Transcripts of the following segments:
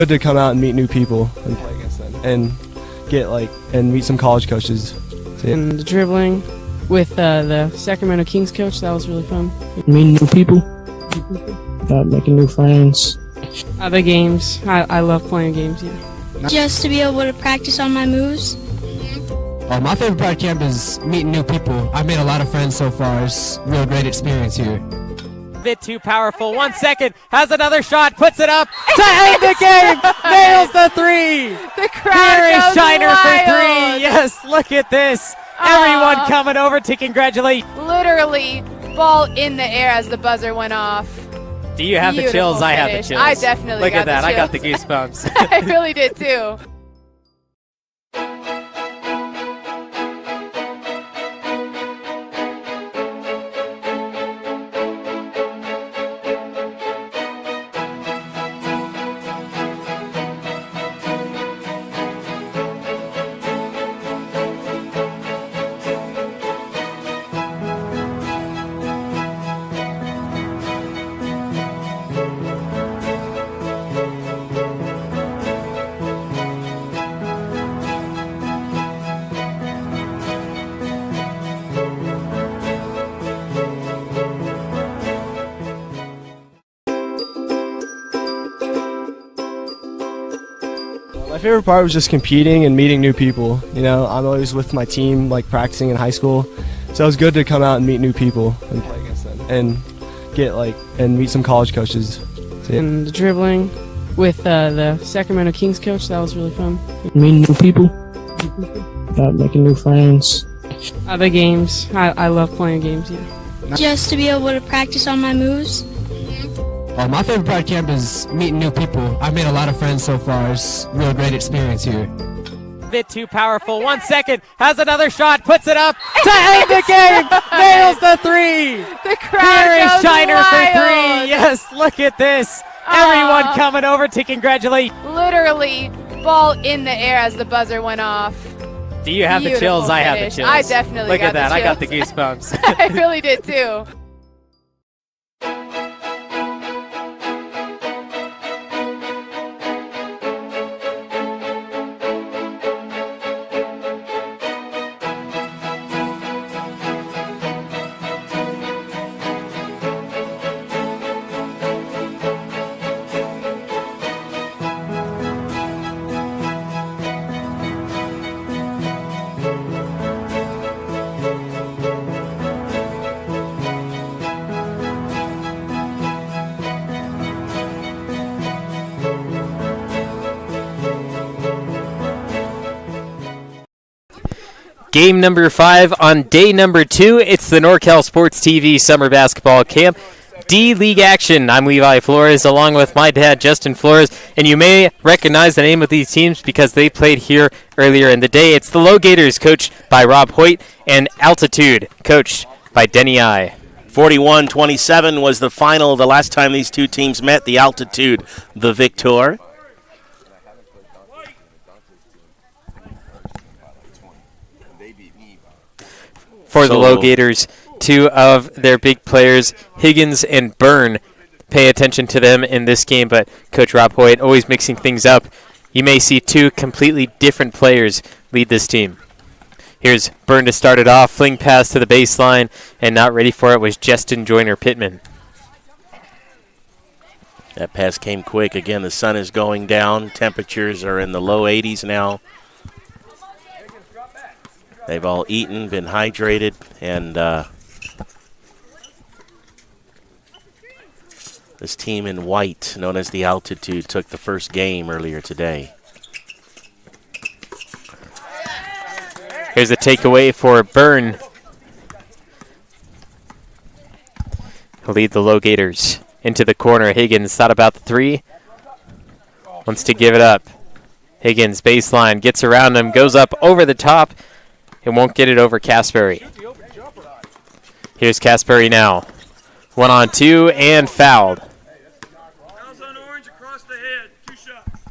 Good to come out and meet new people and play against them and and meet some college coaches. And the dribbling with the Sacramento Kings coach, that was really fun. Meeting new people, making new friends. The games, I love playing games, yeah. Just to be able to practice on my moves. My favorite part of camp is meeting new people. I've made a lot of friends so far. It's a real great experience here. Bit too powerful. 1 second, has another shot, puts it up to end the game. Nails the three. The crowd Here is goes Shiner wild. for three. Yes, look at this. Everyone coming over to congratulate. Literally, ball in the air as the buzzer went off. Do you have the Beautiful chills? I have the finish. chills. I definitely look got at that. the I got the chills. goosebumps. I really did too. My favorite part was just competing and meeting new people. You know, I'm always with my team, like practicing in high school, so it was good to come out and meet new people and play against them and and meet some college coaches. And the dribbling with the Sacramento Kings coach, that was really fun. Meeting new people, making new friends. The games, I love playing games, yeah. Just to be able to practice on my moves. My favorite part of camp is meeting new people. I've made a lot of friends so far. It's a real great experience here. Bit too powerful. 1 second, has another shot, puts it up to end the game. Nails the three. The crowd Here is goes Shiner wild. for three. Yes, look at this. Everyone coming over to congratulate. Literally, ball in the air as the buzzer went off. Do you have the Beautiful chills? I have the finish. chills. I definitely look got at that. the I got the chills. goosebumps. I really did too. Game number 5 on day number 2. It's the NorCal Sports TV Summer Basketball Camp D-League action. I'm Levi Flores along with my dad, Justin Flores, and you may recognize the name of these teams because they played here earlier in the day. It's the Lowgators, coached by Rob Hoyt, and Altitude, coached by Denny I. 41-27 was the final the last time these two teams met. The Altitude, the victor. For the Lowgators, two of their big players, Higgins and Byrne, pay attention to them in this game, but Coach Rob Hoyt always mixing things up. You may see two completely different players lead this team. Here's Byrne to start it off, fling pass to the baseline, and not ready for it was Justin Joyner-Pittman. That pass came quick. Again, the sun is going down. Temperatures are in the low 80s now. They've all eaten, been hydrated, and this team in white, known as the Altitude, took the first game earlier today. Here's a takeaway for Byrne. He'll lead the Lowgators into the corner. Higgins thought about the three. Wants to give it up. Higgins, baseline, gets around him, goes up over the top, and won't get it over Casperry. Here's Casperry now. 1-on-2 and fouled. On orange across the head. 2 shots.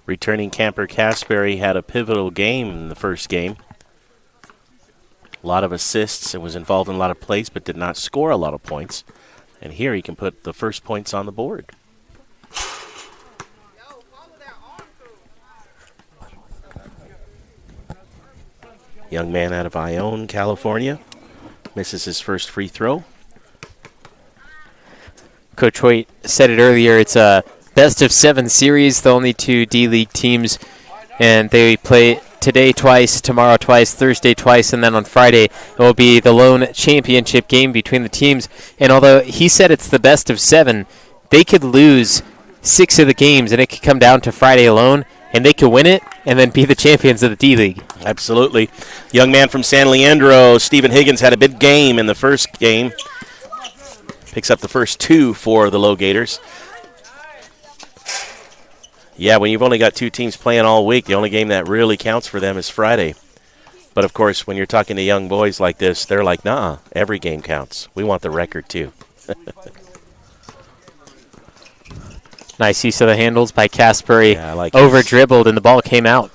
Returning camper Casperry had a pivotal game in the first game. A lot of assists and was involved in a lot of plays, but did not score a lot of points. And here he can put the first points on the board. Young man out of Ione, California, misses his first free throw. Coach Hoyt said it earlier, it's a best-of-7 series, the only 2 D-League teams, and they play today twice, tomorrow twice, Thursday twice, and then on Friday it will be the lone championship game between the teams. And although he said it's the best-of-7, they could lose 6 of the games, and it could come down to Friday alone, and they could win it and then be the champions of the D-League. Absolutely. Young man from San Leandro, Stephen Higgins, had a big game in the first game. Picks up the first 2 for the Lowgators. Yeah, when you've only got 2 teams playing all week, the only game that really counts for them is Friday. But, of course, when you're talking to young boys like this, they're like, nah, every game counts. We want the record, too. Nice use of the handles by Caspary. Yeah, I like over-dribbled, and the ball came out.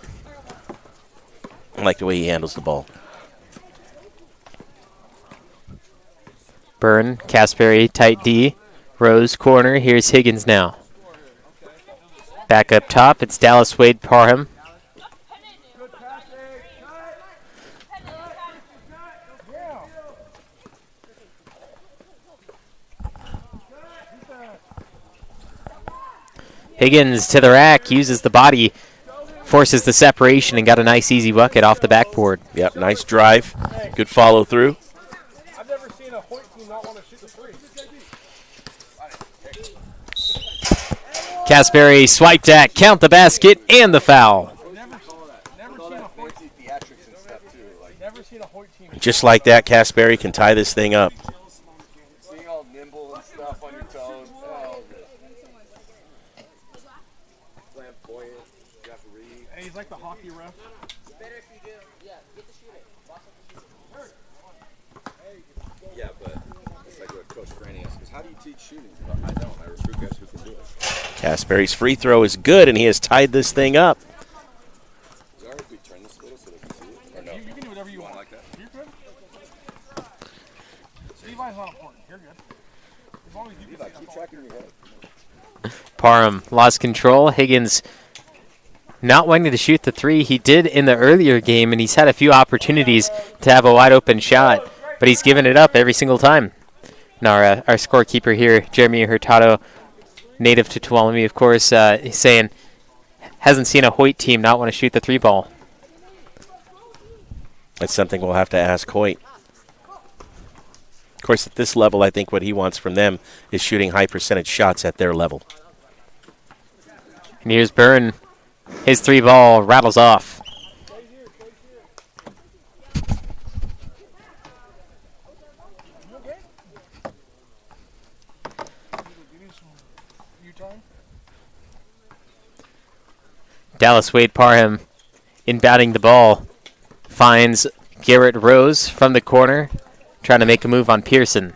I like the way he handles the ball. Byrne, Caspary, tight D. Rose, corner. Here's Higgins now. Back up top, it's Dallas Wade Parham. Higgins to the rack, uses the body, forces the separation, and got a nice easy bucket off the backboard. Yep, nice drive. Good follow through. I've never seen a Hoyt team not want to shoot the three. Caspary swiped at, count the basket, and the foul. Just like that, Caspary can tie this thing up. Seeing all nimble and stuff on your toes. Flamboyant, referee. Hey, he's like the hockey ref. Yeah, but it's like what Coach Franny asked, because how do you teach shooting? I don't. I recruit guys who can do it. Caspary's free throw is good, and he has tied this thing up. Is that right if we turn this a little so they can see it? Or no? You can do whatever you want. Like that? You're good. Levi's not important. You're good. As long as you Levi, keep tracking your head. Parham lost control. Higgins not wanting to shoot the three. He did in the earlier game, and he's had a few opportunities to have a wide-open shot, but he's given it up every single time. And our scorekeeper here, Jeremy Hurtado, native to Tuolumne, of course, he's saying hasn't seen a Hoyt team not want to shoot the three ball. That's something we'll have to ask Hoyt. Of course, at this level, I think what he wants from them is shooting high percentage shots at their level. And here's Byrne. His three ball rattles off. Dallas Wade Parham inbounding the ball. Finds Garrett Rose from the corner, trying to make a move on Pearson.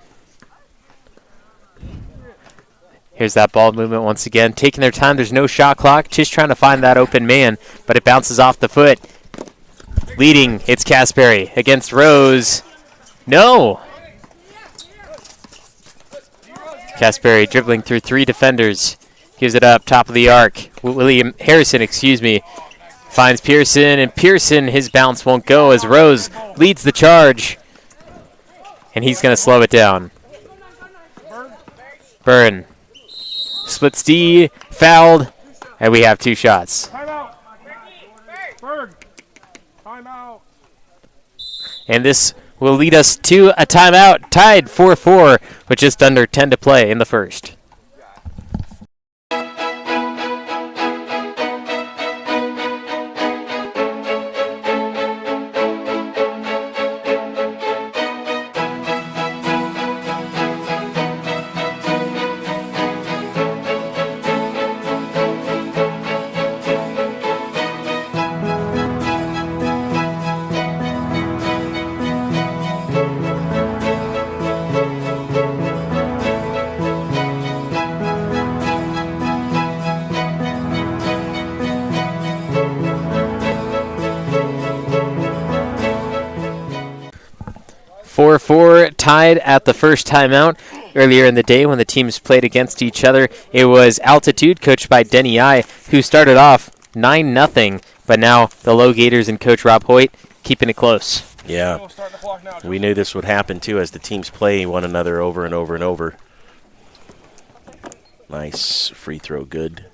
Here's that ball movement once again. Taking their time. There's no shot clock. Just trying to find that open man, but it bounces off the foot. Leading, it's Caspary against Rose. No! Caspary dribbling through three defenders. Gives it up, top of the arc. Harrison, finds Pearson, and Pearson, his bounce won't go as Rose leads the charge. And he's going to slow it down. Byrne. Splits D, fouled, and we have two shots. Timeout. Berg. Timeout. And this will lead us to a timeout, tied 4-4 with just under 10 to play in the first. 4-4, tied at the first timeout. Earlier in the day when the teams played against each other, it was Altitude, coached by Denny I, who started off 9-0, but now the Lowgators and Coach Rob Hoyt keeping it close. Yeah, we knew this would happen too as the teams play one another over and over and over. Nice free throw, good.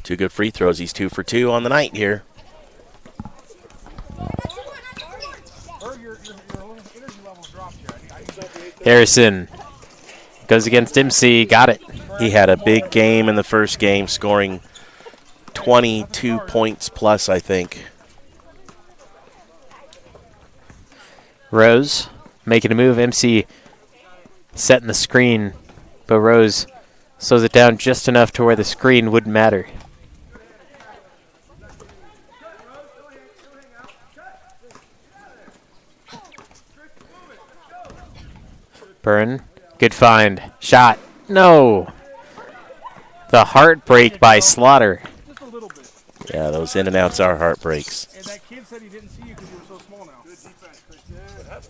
Two good free throws. He's 2 for 2 on the night here. Harrison goes against MC, got it. He had a big game in the first game, scoring 22 points plus, I think. Rose making a move. MC setting the screen, but Rose slows it down just enough to where the screen wouldn't matter. Byrne, good find. Shot. No. The heartbreak by Slaughter. Yeah, those in and outs are heartbreaks. And that kid said he didn't see you because you were so small now. Good defense.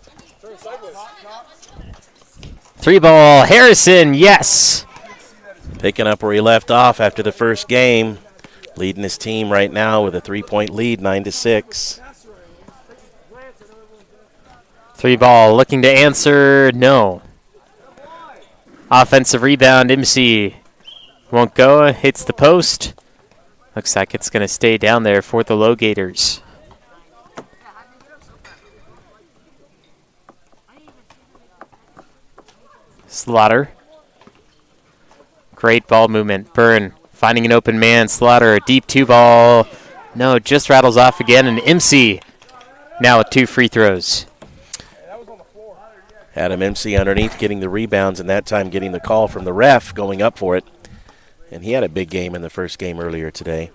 3 ball. Harrison, yes. Picking up where he left off after the first game. Leading his team right now with a 3-point lead, 9-6. 3 ball. Looking to answer. No. Offensive rebound. MC won't go. Hits the post. Looks like it's going to stay down there for the Lowgators. Slaughter. Great ball movement. Byrne finding an open man. Slaughter, a deep 2 ball. No, just rattles off again. And MC now with 2 free throws. Adam MC underneath getting the rebounds, and that time getting the call from the ref going up for it. And he had a big game in the first game earlier today.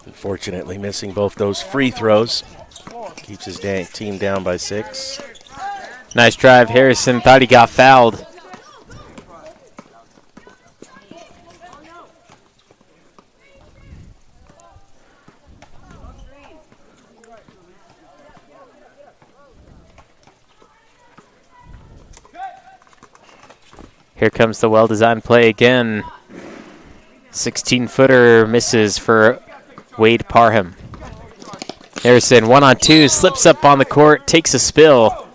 Unfortunately, missing both those free throws. Keeps his team down by 6. Nice drive. Harrison thought he got fouled. Here comes the well-designed play again. 16-footer misses for Wade Parham. Harrison 1-on-2, slips up on the court, takes a spill.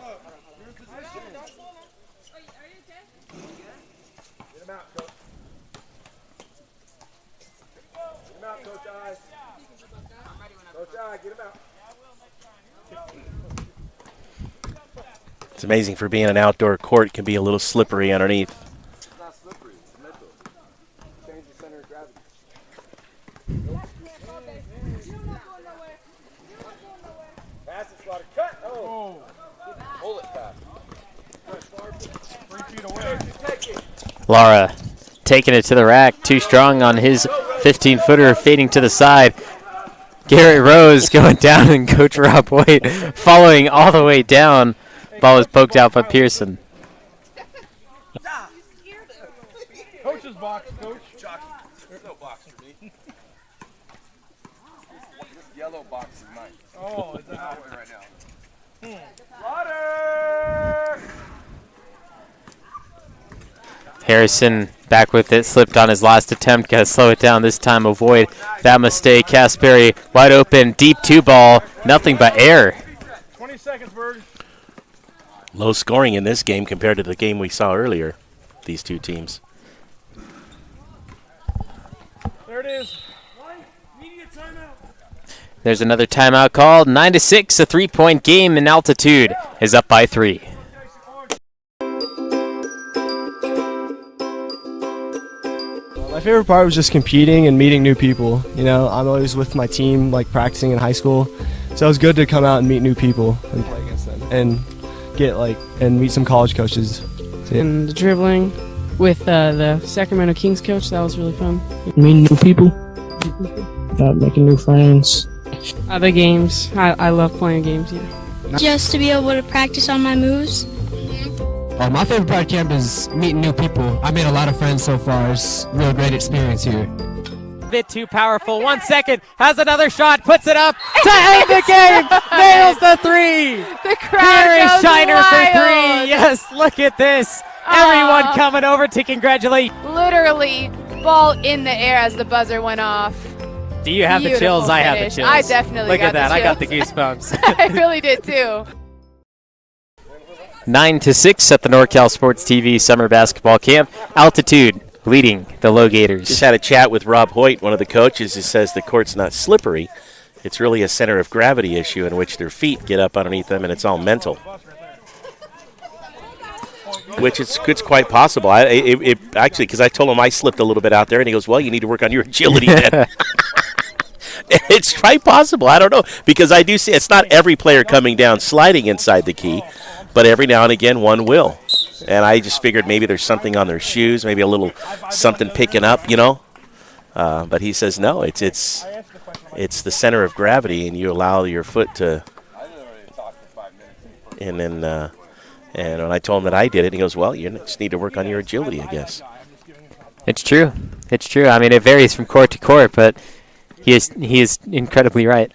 It's amazing for being an outdoor court, it can be a little slippery underneath. Lara taking it to the rack, too strong on his 15-footer, fading to the side. Garrett Rose going down, and Coach Rob White following all the way down. Ball was poked out by Pearson. Coach's box, coach. There's no box for me. This yellow box is mine. Oh, is that out right now? Water! Harrison back with it, slipped on his last attempt, got to slow it down this time, avoid that mistake. Kasperi wide open, deep 2 ball, nothing but air. 20 seconds, Bird. Low scoring in this game compared to the game we saw earlier, these two teams. There it is. Media timeout. There's another timeout called. 9-6, a 3-point game, and Altitude is up by 3. My favorite part was just competing and meeting new people. You know, I'm always with my team, like practicing in high school, so it was good to come out and meet new people and play against them and get and meet some college coaches. And the dribbling with the Sacramento Kings coach, that was really fun. Meeting new people, making new friends. The games, I love playing games. Yeah. Just to be able to practice on my moves. My favorite part of camp is meeting new people. I made a lot of friends so far. It's a real great experience here. Bit too powerful. 1 second. Has another shot. Puts it up to end the game. Nails the three. The crowd Here is goes Shiner wild. for three. Yes, look at this. Everyone coming over to congratulate. Literally, ball in the air as the buzzer went off. Do you have the Beautiful chills? I have the finish. chills. I definitely Look got at that. the I got the chills. goosebumps. I really did too. 9-6 at the NorCal Sports TV Summer Basketball Camp. Altitude leading the Lowgators. Just had a chat with Rob Hoyt, one of the coaches, who says the court's not slippery. It's really a center of gravity issue in which their feet get up underneath them, and it's all mental. Which it's quite possible. Actually, because I told him I slipped a little bit out there, and he goes, well, you need to work on your agility then. It's quite possible. I don't know, because I do see it's not every player coming down sliding inside the key, but every now and again one will. And I just figured maybe there's something on their shoes, maybe a little something picking up, you know. But he says no, it's the center of gravity, and you allow your foot to. And then, and when I told him that I did it, he goes, "Well, you just need to work on your agility, I guess." It's true. It's true. I mean, it varies from court to court, but he is incredibly right.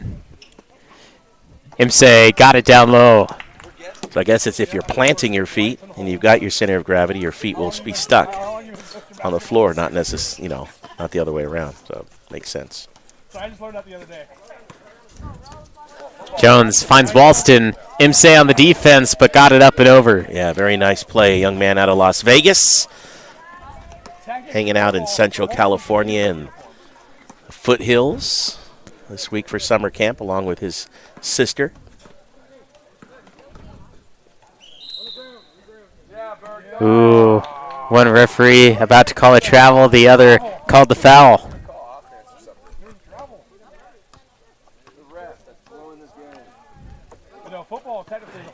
Imse got it down low. So I guess it's if you're planting your feet and you've got your center of gravity, your feet will be stuck on the floor, not necessarily, not the other way around. So it makes sense. So I just learned that the other day. Jones finds Walston. Imse on the defense, but got it up and over. Yeah, very nice play. Young man out of Las Vegas, hanging out in Central California and the foothills this week for summer camp, along with his sister. Ooh, one referee about to call a travel, the other called the foul.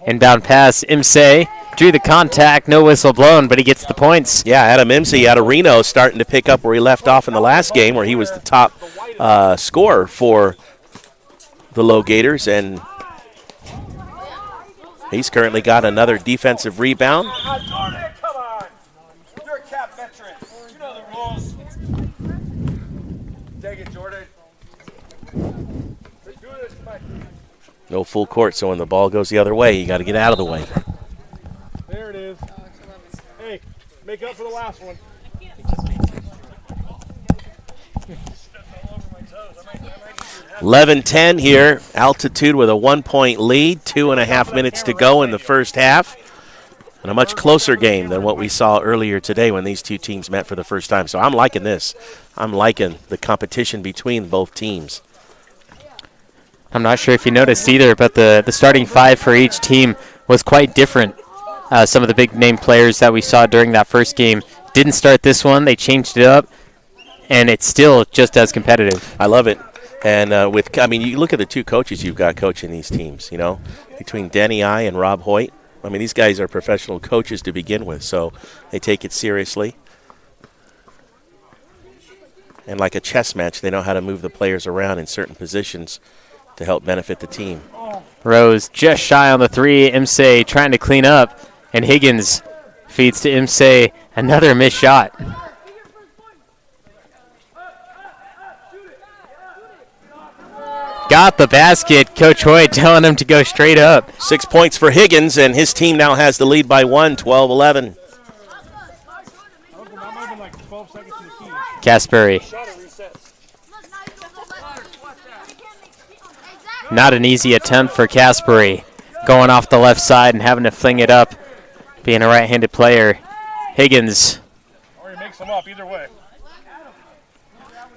Inbound pass, Imse drew the contact, no whistle blown, but he gets the points. Yeah, Adam Imse out of Reno starting to pick up where he left off in the last game, where he was the top scorer for the Lowgators, and he's currently got another defensive rebound. Jordan, come on! You're a cap veteran. You know the rules. Take it, Jordan. Let's do this, Mike. No full court, so when the ball goes the other way, you got to get out of the way. There it is. Hey, make up for the last one. 11-10 here. Altitude with a 1-point lead. 2.5 minutes to go in the first half. And a much closer game than what we saw earlier today when these two teams met for the first time. So I'm liking this. I'm liking the competition between both teams. I'm not sure if you noticed either, but the starting five for each team was quite different. Some of the big name players that we saw during that first game didn't start this one. They changed it up, and it's still just as competitive. I love it. And you look at the two coaches you've got coaching these teams, between Denny I and Rob Hoyt. I mean, these guys are professional coaches to begin with, so they take it seriously. And like a chess match, they know how to move the players around in certain positions to help benefit the team. Rose just shy on the three. Imse trying to clean up, and Higgins feeds to Imse. Another missed shot. Got the basket. Coach Hoyt telling him to go straight up. 6 points for Higgins, and his team now has the lead by 1, 12-11. Caspary. Not an easy attempt for Caspary. Going off the left side and having to fling it up. Being a right-handed player. Higgins. Or he makes them up either way.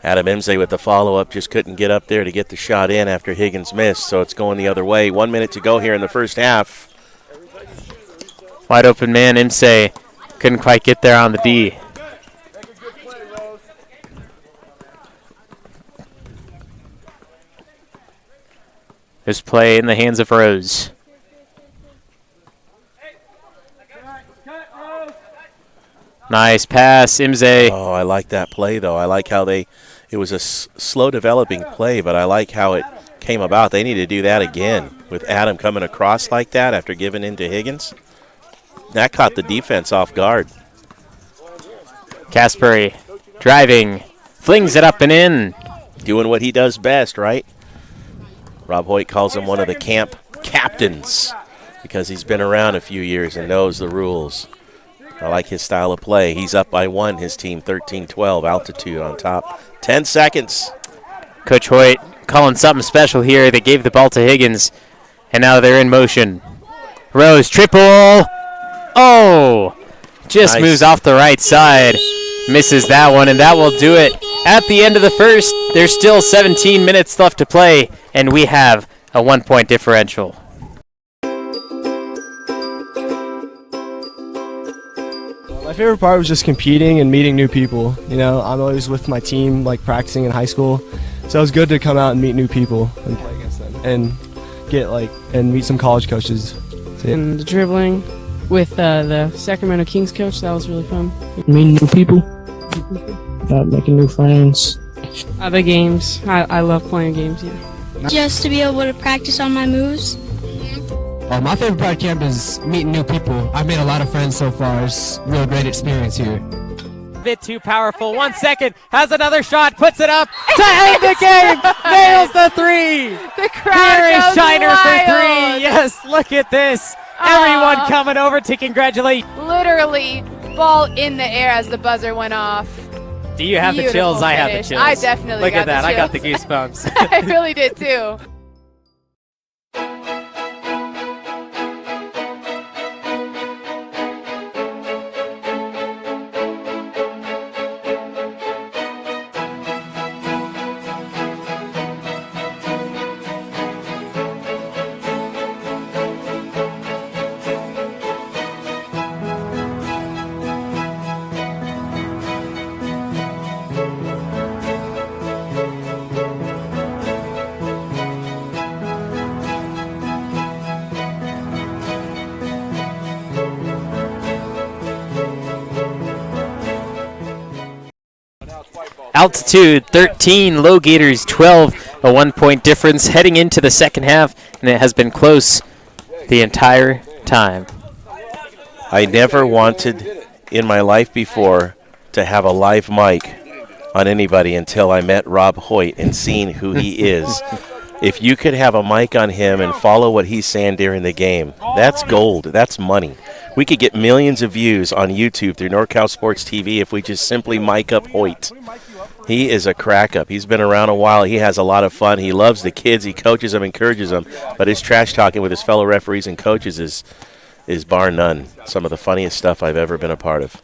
Adam Imse with the follow-up, just couldn't get up there to get the shot in after Higgins missed, so it's going the other way. 1 minute to go here in the first half. Wide open man, Imse couldn't quite get there on the D. This play in the hands of Rose. Nice pass, Imze. Oh, I like that play, though. I like how it was a slow developing play, but I like how it came about. They need to do that again with Adam coming across like that after giving in to Higgins. That caught the defense off guard. Caspary driving, flings it up and in. Doing what he does best, right? Rob Hoyt calls him one of the camp captains because he's been around a few years and knows the rules. I like his style of play. He's up by 1, his team 13-12, Altitude on top. 10 seconds. Coach Hoyt calling something special here. They gave the ball to Higgins, and now they're in motion. Rose, triple. Oh, just Nice. moves off the right side. Misses that one, and that will do it. At the end of the first, there's still 17 minutes left to play, and we have a 1-point differential. My favorite part was just competing and meeting new people. You know, I'm always with my team, like practicing in high school, so it was good to come out and meet new people and play against them and and meet some college coaches. So, yeah. And the dribbling with the Sacramento Kings coach, that was really fun. Meeting new people. Making new friends. The games, I love playing games here. Just to be able to practice on my moves. My favorite part of camp is meeting new people. I've made a lot of friends so far. It's a real great experience here. Bit too powerful. 1 second. Has another shot. Puts it up to end the game. Nails the three. The crowd Here is goes Shiner wild. for 3. Yes, look at this. Everyone coming over to congratulate. Literally, ball in the air as the buzzer went off. Do you have the Beautiful chills? I have the finish. chills. I definitely Look got at that. the I got the chills. goosebumps. I really did too. Altitude 13, Lowgators 12, a 1-point difference heading into the second half, and it has been close the entire time. I never wanted in my life before to have a live mic on anybody until I met Rob Hoyt and seen who he is. If you could have a mic on him and follow what he's saying during the game, that's gold. That's money. We could get millions of views on YouTube through NorCal Sports TV if we just simply mic up Hoyt. He is a crack-up. He's been around a while. He has a lot of fun. He loves the kids. He coaches them, encourages them. But his trash-talking with his fellow referees and coaches is bar none some of the funniest stuff I've ever been a part of.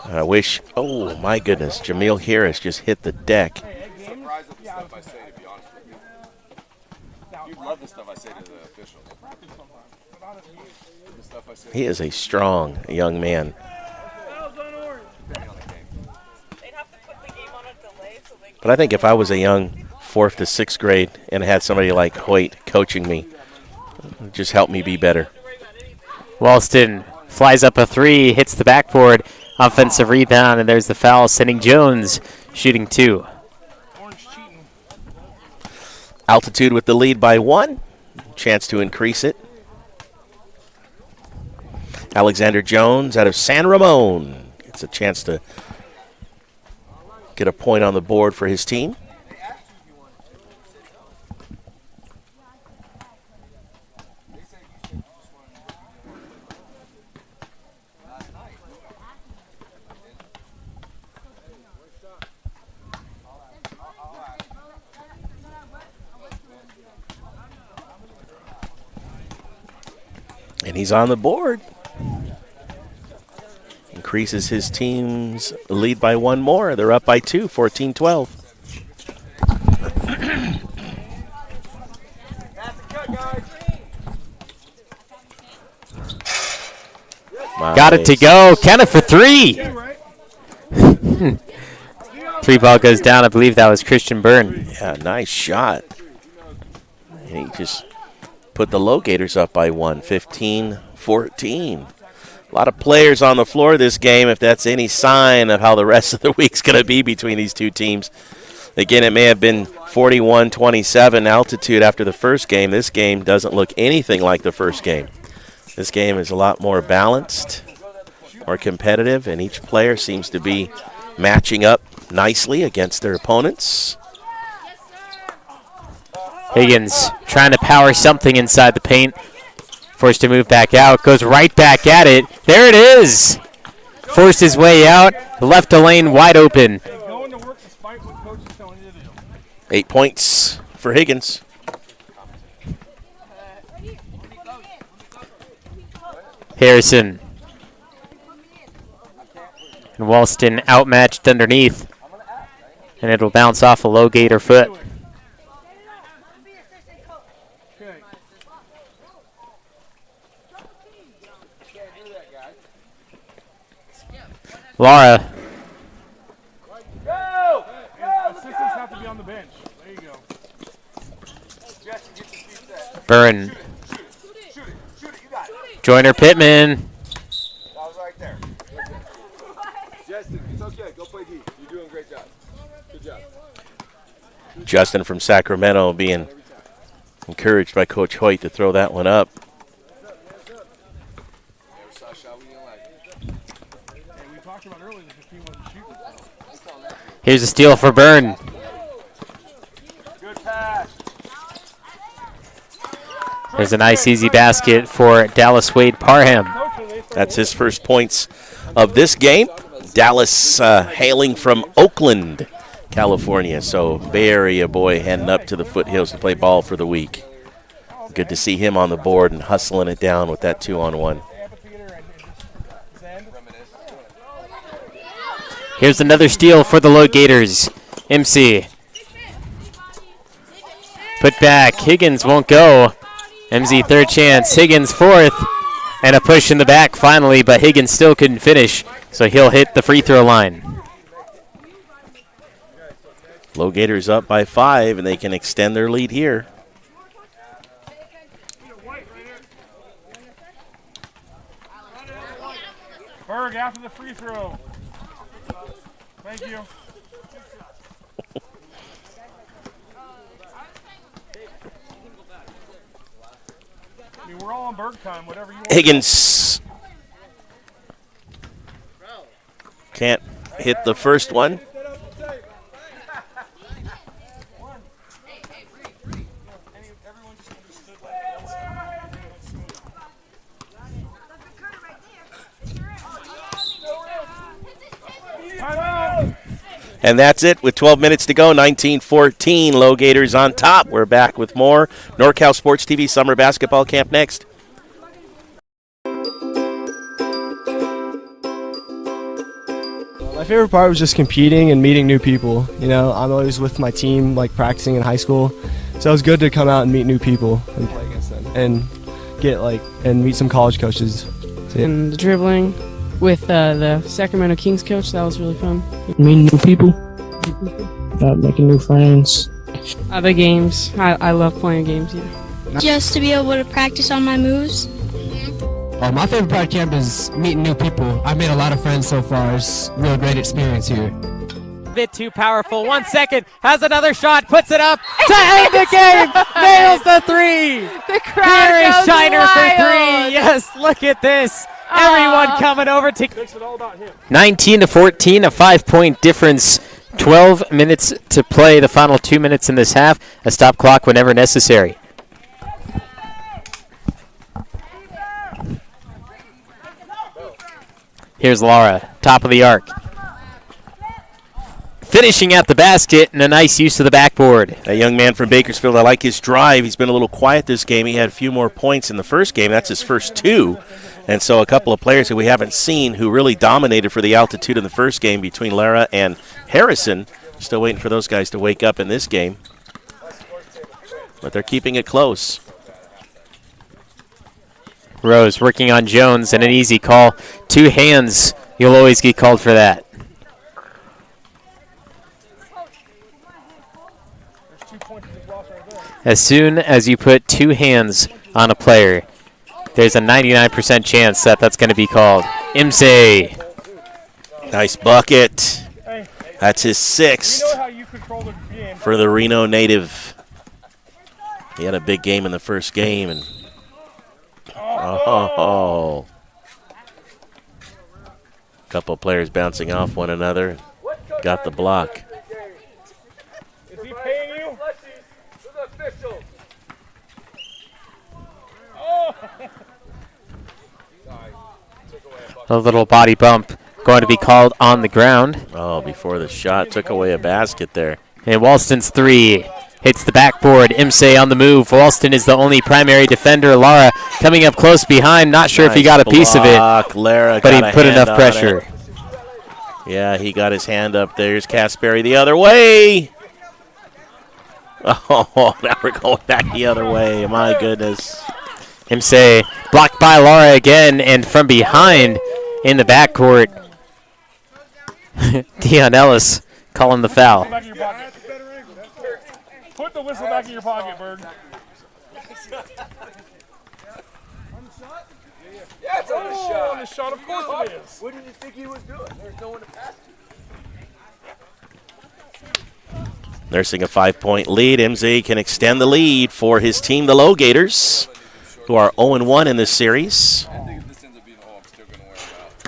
I wish, oh, my goodness, Jameel Harris just hit the deck. Surprised at the stuff I say, to be honest with you. You love the stuff I say to the officials. The stuff I say. He is a strong young man. But I think if I was a young 4th to 6th grade and had somebody like Hoyt coaching me, it would just help me be better. Walston flies up a 3, hits the backboard, offensive rebound, and there's the foul, sending Jones shooting 2. Altitude with the lead by 1. Chance to increase it. Alexander Jones out of San Ramon gets a chance to get a point on the board for his team. And he's on the board. Increases his team's lead by 1 more. They're up by 2, 14-12. Got it to go. Count it for 3. 3 ball goes down. I believe that was Christian Byrne. Yeah, nice shot. And he just put the Lowgators up by 1, 15-14. A lot of players on the floor this game, if that's any sign of how the rest of the week's going to be between these two teams. Again, it may have been 41-27 altitude after the first game. This game doesn't look anything like the first game. This game is a lot more balanced, more competitive, and each player seems to be matching up nicely against their opponents. Higgins trying to power something inside the paint. Forced to move back out. Goes right back at it. There it is. Forced his way out. Left a lane wide open. 8 points for Higgins. Harrison. And Walston outmatched underneath. And it'll bounce off a Lowgator foot. Laura. Assistants have to be on the bench. There you go. Byrne. Joyner Pittman. That was right there. Justin, it's okay. Go play deep. You're doing a great job. Good job. Justin from Sacramento being encouraged by Coach Hoyt to throw that one up. Here's a steal for Byrne. There's a nice easy basket for Dallas Wade Parham. That's his first points of this game. Dallas hailing from Oakland, California. So Bay Area boy heading up to the foothills to play ball for the week. Good to see him on the board and hustling it down with that 2-on-1. Here's another steal for the Lowgators. MC. Put back. Higgins won't go. MZ third chance. Higgins fourth. And a push in the back finally, but Higgins still couldn't finish, so he'll hit the free throw line. Lowgators up by 5, and they can extend their lead here. Berg after the free throw. Thank you. I mean, we're all on Berg time, whatever you want. Higgins can't hit the first one. And that's it with 12 minutes to go, 19-14. Lowgators on top. We're back with more NorCal Sports TV Summer Basketball Camp next. My favorite part was just competing and meeting new people. You know, I'm always with my team, like practicing in high school. So it was good to come out and meet new people and play against them and and meet some college coaches. And the dribbling with the Sacramento Kings coach, that was really fun. Meeting new people, making new friends. The games, I love playing games, yeah. Just to be able to practice on my moves. My favorite part of camp is meeting new people. I've made a lot of friends so far. It's a real great experience here. Bit too powerful. 1 second. Has another shot. Puts it up to end the game. Nails the three. The crowd Here is goes Shiner wild. for 3. Yes, look at this. Everyone coming over to 19-14, a 5-point difference. 12 minutes to play. The final 2 minutes in this half. A stop clock whenever necessary. Here's Laura, top of the arc. Finishing at the basket and a nice use of the backboard. A young man from Bakersfield, I like his drive. He's been a little quiet this game. He had a few more points in the first game. That's his first 2. And so a couple of players that we haven't seen who really dominated for the altitude in the first game between Lara and Harrison. Still waiting for those guys to wake up in this game. But they're keeping it close. Rose working on Jones and an easy call. 2 hands. You'll always get called for that. As soon as you put two hands on a player, there's a 99% chance that that's going to be called. Imse. Nice bucket. That's his sixth for the Reno native. He had a big game in the first game. And a couple of players bouncing off one another. Got the block. Is he paying you? A little body bump going to be called on the ground. Oh, before the shot took away a basket there. And Walston's three hits the backboard. Imse on the move. Walston is the only primary defender. Lara coming up close behind. Not sure if he got a piece of it, but he put enough pressure. Yeah, he got his hand up there. Here's Casperi the other way. Oh, now we're going back the other way. My goodness. Imse blocked by Lara again, and from behind in the backcourt, Dion Ellis calling the foul. Put the whistle back in your pocket, Bird. Yeah, it's on the shot. On the shot, of course it is. What did you think he was doing? There's no one to pass to. Nursing a 5-point lead, MZ can extend the lead for his team, the Lowgators, who are 0-1 in this series. I think if this ends up being a hole, I'm still going to wear it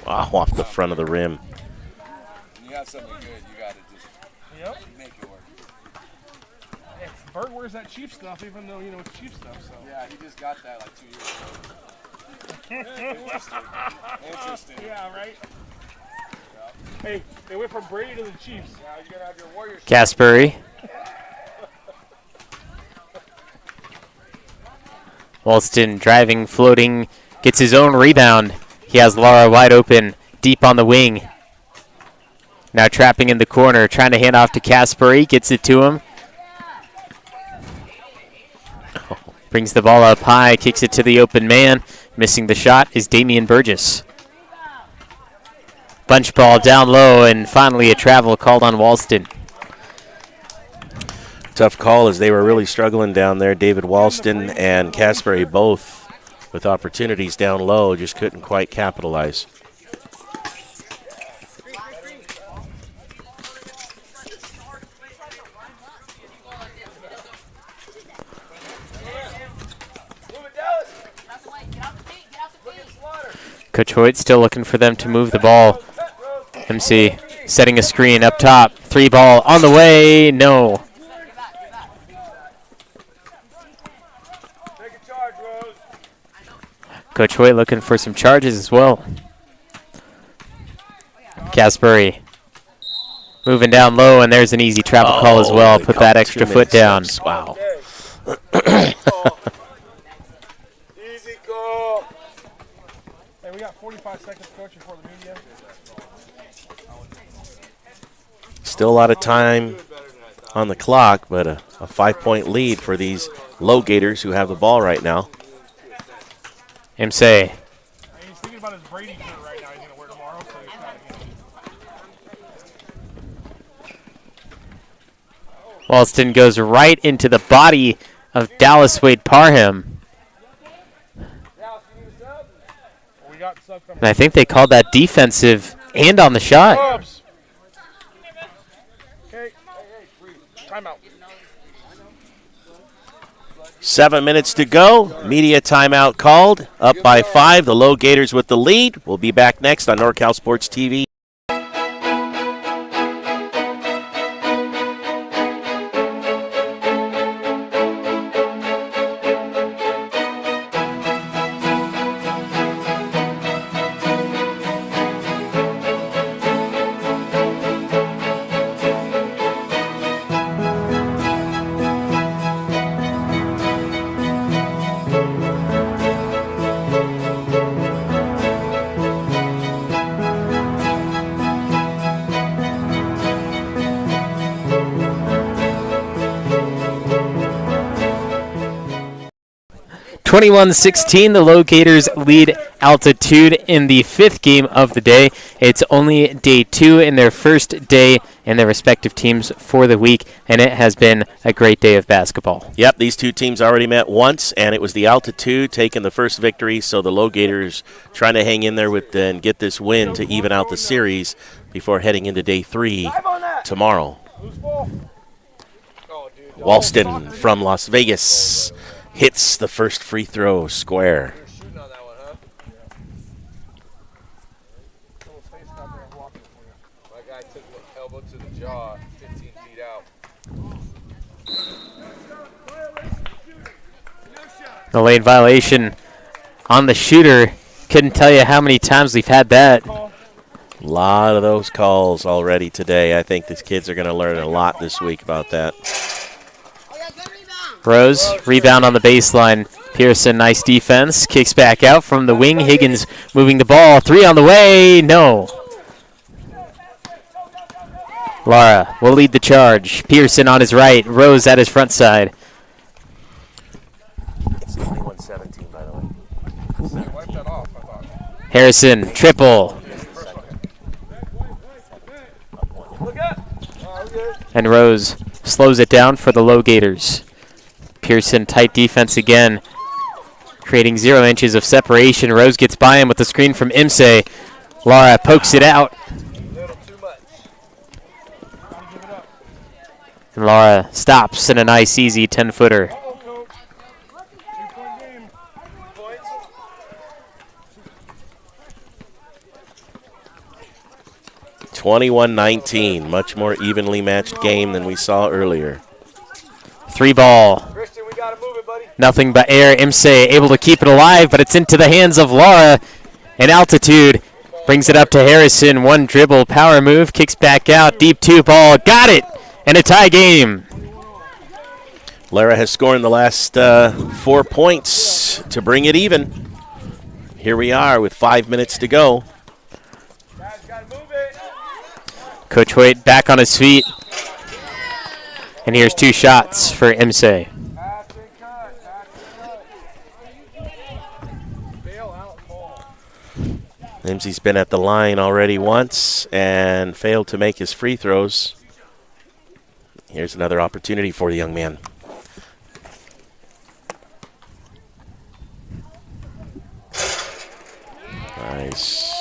out. Wow, off the front of the rim. When you have something good, you got to just make it work. Hey, Bird wears that cheap stuff, even though, it's cheap stuff. So. Yeah, he just got that like 2 years ago. Interesting. Yeah, right? Hey, they went from Brady to the Chiefs. Yeah, you're going to have your Warriors. Casperi. Walston driving, floating, gets his own rebound. He has Lara wide open, deep on the wing. Now trapping in the corner, trying to hand off to Casperi, gets it to him. Brings the ball up high, kicks it to the open man. Missing the shot is Damian Burgess. Bunch ball down low, and finally a travel called on Walston. Tough call as they were really struggling down there. David Walston and Casperi both with opportunities down low, just couldn't quite capitalize. Coach Hoyt still looking for them to move the ball. MC setting a screen up top. 3 ball on the way. No. Coach Hoyt looking for some charges as well. Casperi moving down low, and there's an easy travel call as well. Put that extra foot down. Wow. Easy call. Hey, we got 45 seconds, Coach, before the media. Still a lot of time on the clock, but a 5-point lead for these Lowgators who have the ball right now. Imse. He's thinking about his Brady shirt right now. He's going to wear tomorrow. So he's trying to Walston goes right into the body of Dallas Wade Parham. And I think they called that defensive and on the shot. Okay. Timeout. 7 minutes to go. Media timeout called. Up by 5. The Lowgators with the lead. We'll be back next on NorCal Sports TV. 21-16, the Lowgators lead Altitude in the 5th game of the day. It's only day 2 in their first day in their respective teams for the week, and it has been a great day of basketball. Yep, these two teams already met once, and it was the Altitude taking the first victory, so the Lowgators trying to hang in there with and get this win to even out the series before heading into day 3 tomorrow. Walston from Las Vegas hits the first free throw square. My guy took an elbow to the jaw, 15 feet out. The late violation on the shooter. Couldn't tell you how many times we've had that. A lot of those calls already today. I think these kids are going to learn a lot this week about that. Rose, rebound on the baseline. Pearson, nice defense. Kicks back out from the wing. Higgins moving the ball. 3 on the way. No. Lara will lead the charge. Pearson on his right. Rose at his front side. It's 21-17, by the way. Harrison, triple. And Rose slows it down for the Lowgators. Pearson, tight defense again, creating 0 inches of separation. Rose gets by him with the screen from Imse. Lara pokes it out. And Lara stops in a nice, easy 10-footer. (21-19), much more evenly matched game than we saw earlier. 3 ball. Nothing but air. Imse able to keep it alive, but it's into the hands of Lara. And Altitude brings it up to Harrison. 1 dribble, power move, kicks back out. Deep 2 ball. Got it! And a tie game. Lara has scored in the last 4 points to bring it even. Here we are with 5 minutes to go. Coach Hoyt back on his feet. And here's 2 shots for Imse. Imse's been at the line already once and failed to make his free throws. Here's another opportunity for the young man. Nice.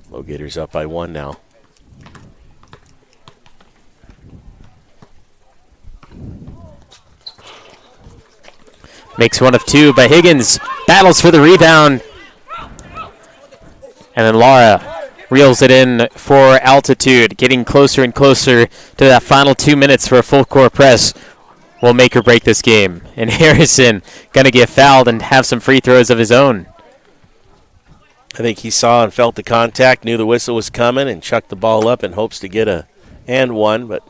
Lowgators up by 1 now. Makes 1 of 2 by Higgins. Battles for the rebound. And then Lara reels it in for Altitude. Getting closer and closer to that final 2 minutes for a full court press. Will make or break this game. And Harrison going to get fouled and have some free throws of his own. I think he saw and felt the contact, knew the whistle was coming, and chucked the ball up in hopes to get a and one. But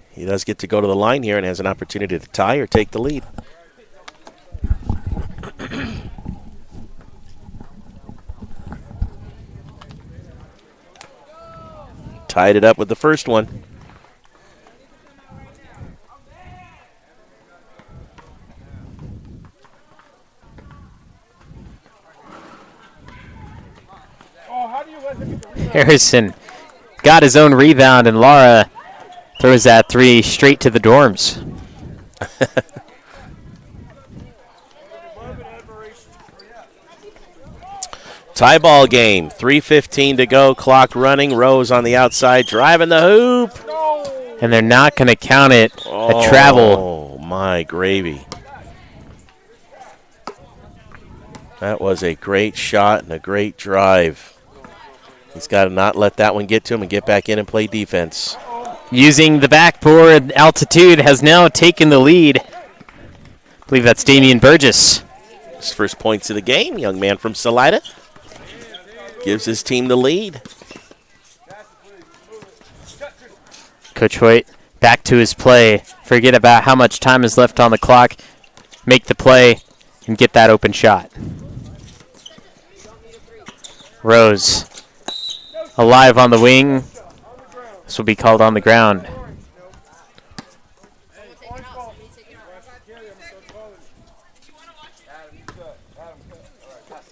he does get to go to the line here and has an opportunity to tie or take the lead. Tied it up with the first one. Harrison got his own rebound, and Lara throws that 3 straight to the dorms. Tie ball game, 3:15 to go, clock running. Rose on the outside, driving the hoop. And they're not going to count it a travel. Oh, my gravy. That was a great shot and a great drive. He's got to not let that one get to him and get back in and play defense. Using the backboard, Altitude has now taken the lead. I believe that's Damian Burgess. His first points of the game, young man from Salida. Gives his team the lead. Coach Hoyt back to his play. Forget about how much time is left on the clock. Make the play and get that open shot. Rose alive on the wing. This will be called on the ground.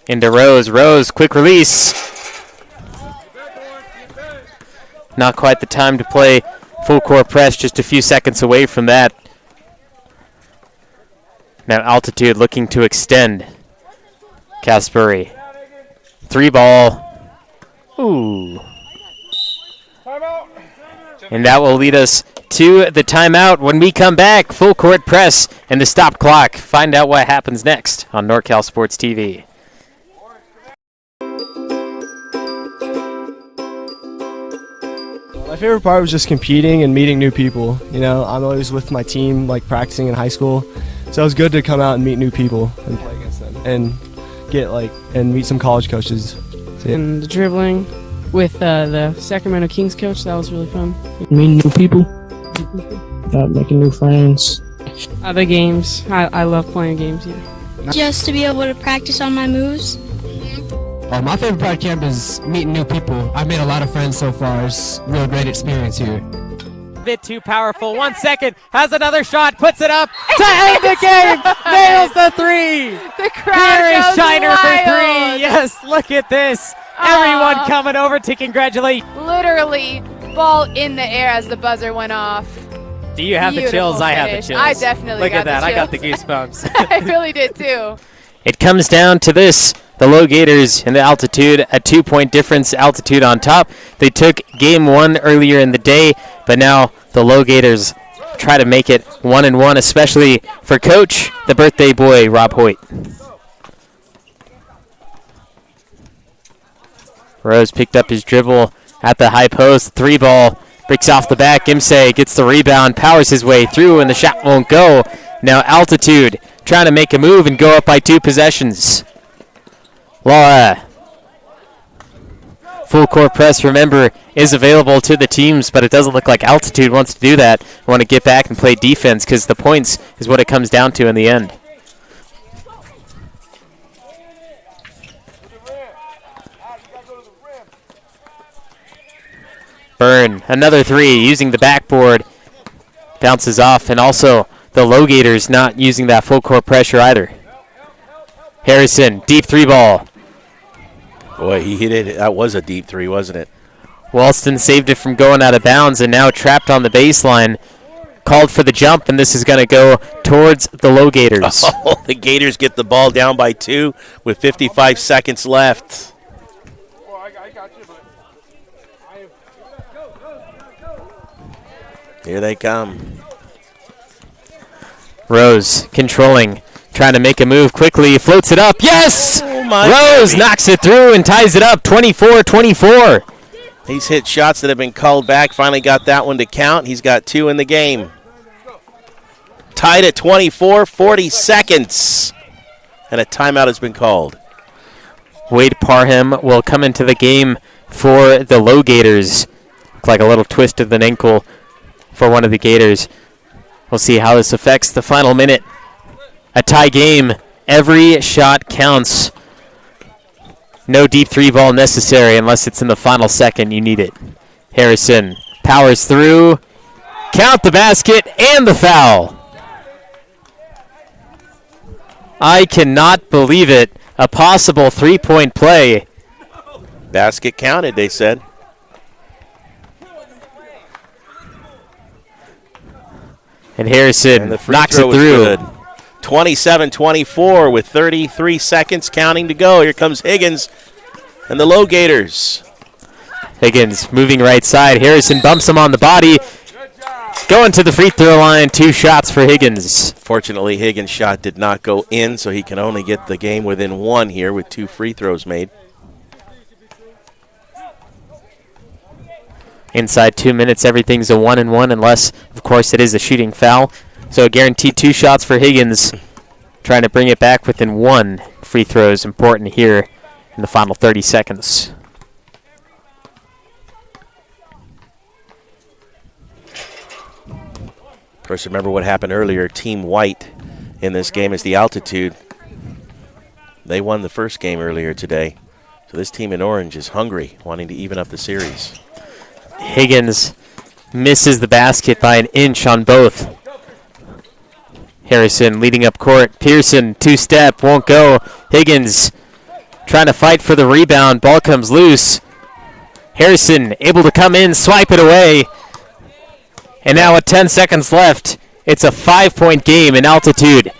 Into Rose. Rose, quick release. Not quite the time to play full court press, just a few seconds away from that. Now Altitude looking to extend. Casperi. 3 ball. Ooh. And that will lead us to the timeout. When we come back, full court press and the stop clock. Find out what happens next on NorCal Sports TV. My favorite part was just competing and meeting new people. You know, I'm always with my team, like practicing in high school. So it was good to come out and meet new people and play against them and get and meet some college coaches. And the dribbling with the Sacramento Kings coach, that was really fun. Meeting new people. Making new friends. The games, I love playing games, yeah. Just to be able to practice on my moves. My favorite part of camp is meeting new people. I've made a lot of friends so far. It's a real great experience here. Bit too powerful. 1 second. Has another shot. Puts it up to end the game. Nails the 3. The crowd Here is goes Shiner wild. for 3. Yes, look at this. Everyone coming over to congratulate. Literally, ball in the air as the buzzer went off. Do you have the Beautiful chills? I have the finish. chills. I definitely Look got at that. the I got the chills. goosebumps. I really did too. It comes down to this. The Lowgators in the Altitude, a 2-point difference, Altitude on top. They took game 1 earlier in the day, but now the Lowgators try to make it 1-1, especially for coach, the birthday boy, Rob Hoyt. Rose picked up his dribble at the high post. 3 ball, breaks off the back. Imse gets the rebound, powers his way through, and the shot won't go. Now Altitude trying to make a move and go up by 2 possessions. Laura. Full court press, remember, is available to the teams, but it doesn't look like Altitude wants to do that. I want to get back and play defense because the points is what it comes down to in the end. Byrne, another 3, using the backboard. Bounces off, and also the Lowgators not using that full court pressure either. Harrison, deep 3 ball. Boy, he hit it. That was a deep 3, wasn't it? Walston saved it from going out of bounds and now trapped on the baseline. Called for the jump, and this is going to go towards the Lowgators. Oh, the Gators get the ball down by 2 with 55 seconds left. Here they come. Rose controlling, trying to make a move quickly, floats it up. Yes! Oh my Rose baby. knocks it through and ties it up, 24-24. He's hit shots that have been called back. Finally got that one to count. He's got 2 in the game. Tied at 24, 40 seconds. And a timeout has been called. Wade Parham will come into the game for the Lowgators. Looks like a little twist of the ankle for one of the Gators. We'll see how this affects the final minute. A tie game. Every shot counts. No deep 3 ball necessary unless it's in the final second. You need it. Harrison powers through. Count the basket and the foul. I cannot believe it. A possible 3-point play. Basket counted, they said. And Harrison And the free knocks throw it was through. good. 27-24 with 33 seconds counting to go. Here comes Higgins and the Lowgators. Higgins moving right side. Harrison bumps him on the body. Going to the free throw line. 2 shots for Higgins. Fortunately, Higgins' shot did not go in, so he can only get the game within 1 here with 2 free throws made. Inside 2 minutes, everything's a 1-1 unless, of course, it is a shooting foul. So guaranteed 2 shots for Higgins. Trying to bring it back within 1 free throw is important here in the final 30 seconds. Of course, remember what happened earlier. Team White in this game is the Altitude. They won the first game earlier today. So this team in orange is hungry, wanting to even up the series. Higgins misses the basket by an inch on both. Harrison leading up court. Pearson, two-step, won't go. Higgins trying to fight for the rebound. Ball comes loose. Harrison able to come in, swipe it away. And now with 10 seconds left, it's a 5-point game in Altitude.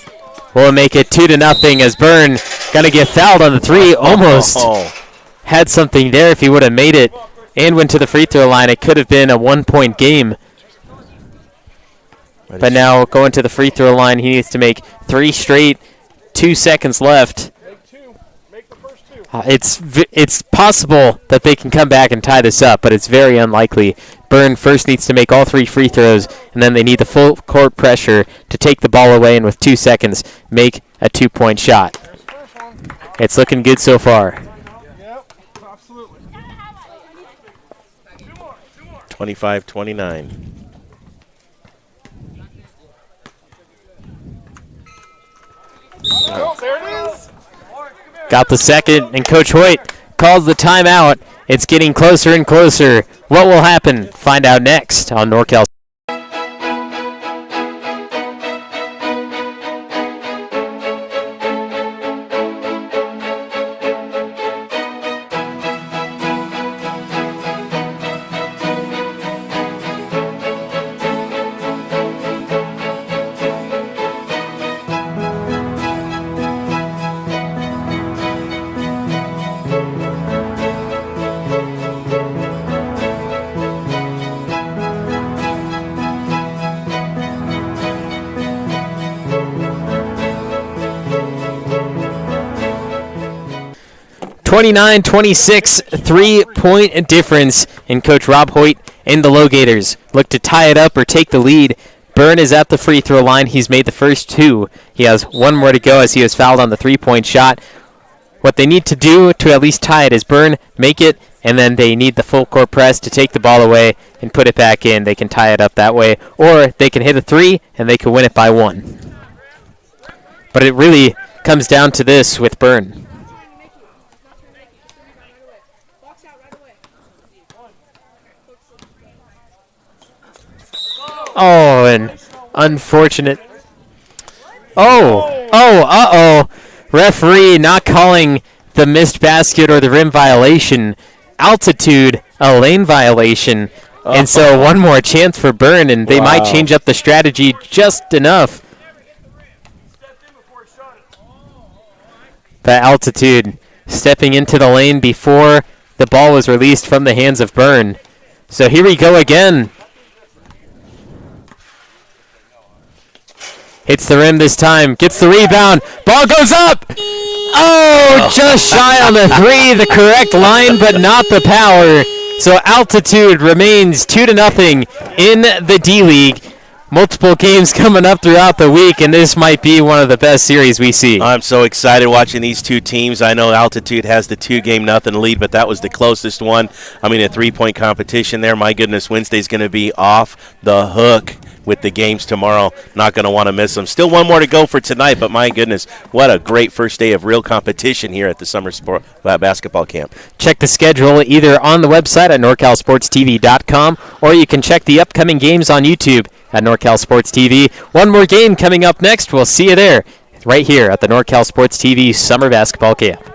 Will make it 2-0 as Byrne gonna get fouled on the three. Almost had something there if he would have made it and went to the free throw line. It could have been a 1-point game. But now going to the free throw line, he needs to make 3 straight. 2 seconds left. It's possible that they can come back and tie this up, but it's very unlikely. Byrne first needs to make all 3 free throws, and then they need the full court pressure to take the ball away and with 2 seconds make a 2-point shot. It's looking good so far. 25-29. Got the second, and Coach Hoyt calls the timeout. It's getting closer and closer. What will happen? Find out next on NorCal. 29-26, 3-point difference, and Coach Rob Hoyt and the Lowgators look to tie it up or take the lead. Byrne is at the free throw line. He's made the first 2. He has 1 more to go as he was fouled on the 3-point shot. What they need to do to at least tie it is Byrne make it, and then they need the full court press to take the ball away and put it back in. They can tie it up that way, or they can hit a 3 and they can win it by 1. But it really comes down to this with Byrne. Oh, and unfortunate. Uh-oh. Referee not calling the missed basket or the rim violation. Altitude, a lane violation. And so 1 more chance for Byrne, and they might change up the strategy just enough. But Altitude stepping into the lane before the ball was released from the hands of Byrne. So here we go again. Hits the rim this time, gets the rebound, ball goes up! Oh, just shy on the 3, the correct line, but not the power. So Altitude remains 2-0 in the D-League. Multiple games coming up throughout the week, and this might be one of the best series we see. I'm so excited watching these 2 teams. I know Altitude has the 2-0 lead, but that was the closest one. I mean, a 3-point competition there. My goodness, Wednesday's going to be off the hook with the games tomorrow. Not going to want to miss them. Still 1 more to go for tonight, but my goodness, what a great first day of real competition here at the Summer Sport Basketball Camp. Check the schedule either on the website at NorCalSportsTV.com, or you can check the upcoming games on YouTube at NorCal Sports TV. 1 more game coming up next. We'll see you there right here at the NorCal Sports TV Summer Basketball Camp.